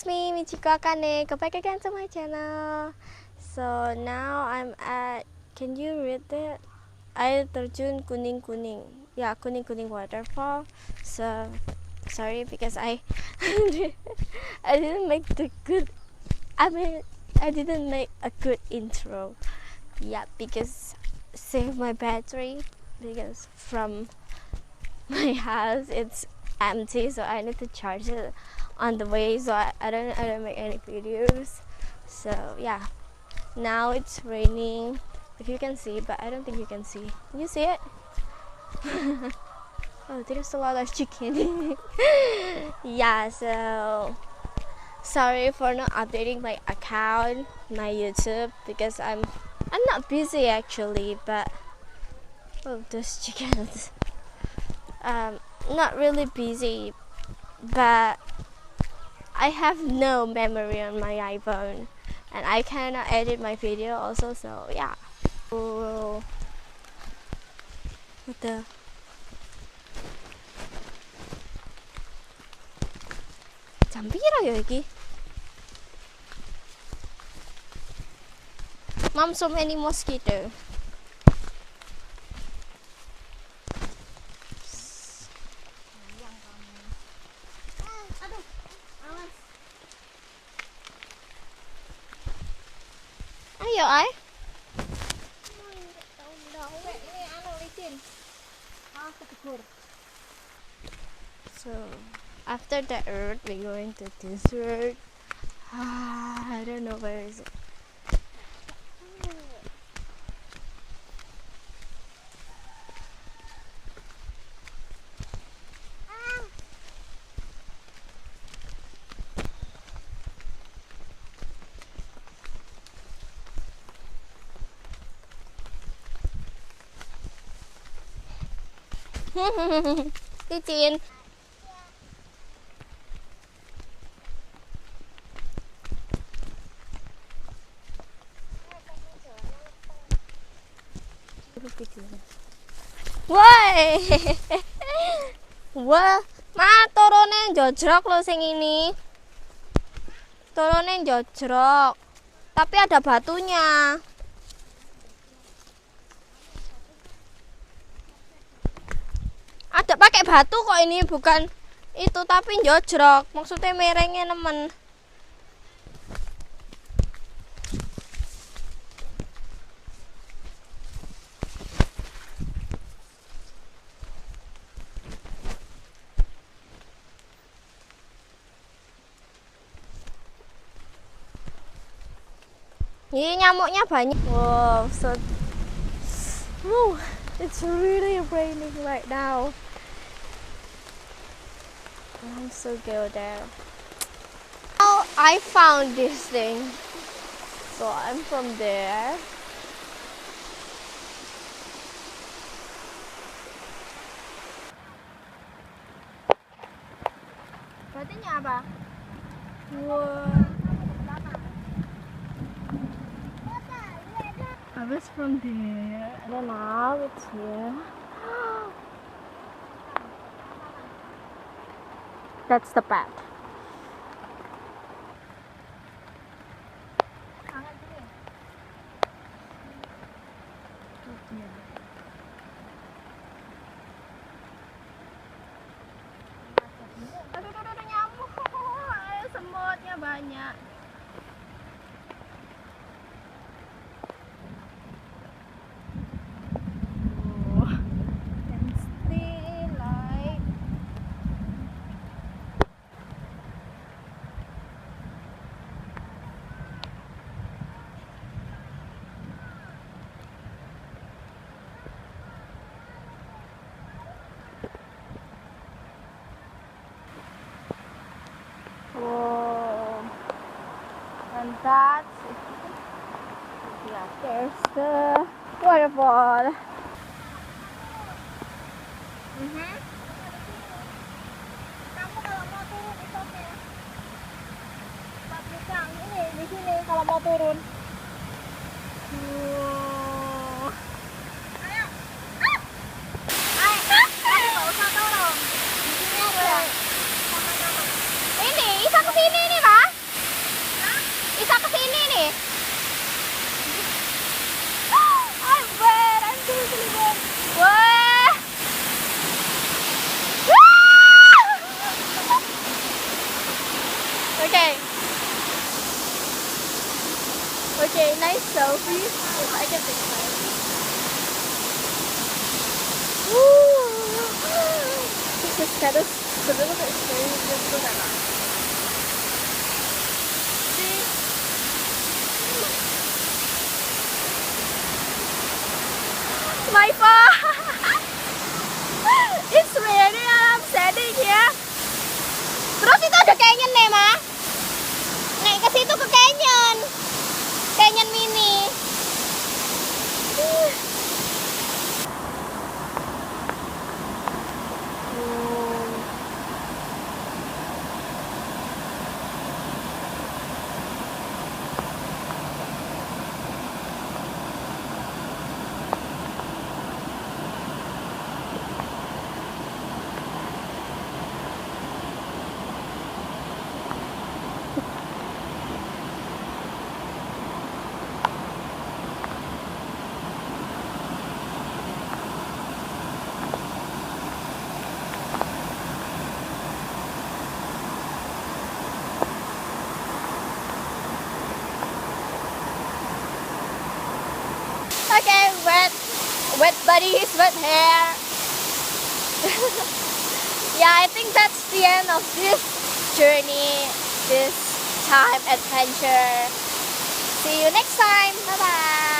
it's me, Michiko Akane. Go back again to my channel. So now I'm at, can you read that? Air terjun Kuning. Yeah, Kuning Waterfall. So sorry because I I didn't make I didn't make a good intro. Yeah, because save my battery, because from my house it's empty, so I need to charge it on the way, so I don't make any videos. So yeah, now it's raining, if you can see, but I don't think you can see. Can you see it? Oh, there's a lot of chicken. Yeah, so sorry for not updating my account, my YouTube, because I'm not busy actually, but oh, those chickens. Not really busy, but I have no memory on my iPhone, and I cannot edit my video also. So yeah. Oh, what the? jam pira ya iki? Mom, so many mosquito. Ayo ay. So after the earth, we're going to desert. I don't know where is it. Licin. Woi. Wah, turune jojrok lo sing ini. Turune jojrok. Tapi ada batunya. Ada pakai batu kok, ini bukan itu, tapi jojrok. Maksudnya merengnya nemen. Ini nyamuknya banyak. Wow, so it's really raining right now. I'm so good there. Now I found this thing, so I'm from there. Batunya apa? Wow. I was from there, and now it's here. That's the path. Aduh, nyamuk. Semutnya banyak. Whoa, and that's it. Yeah, there's the waterfall. Kamu kalau mau turun itu oke. Pasang ini di sini kalau mau turun. Ayo. Ayo, nggak usah tolong. Di sini aja. Ini, bisa ke sini nih, Pak. nice selfie if I can take a selfie. This is kind of a little bit scary. Just look at that. See? My phone! It's raining and I'm standing here. Terus itu ada canyon nih, Ma. Naik ke situ ke canyon. Canyon mini. Okay, wet buddies, wet hair. Yeah, I think that's the end of this journey, this time adventure. See you next time. Bye bye.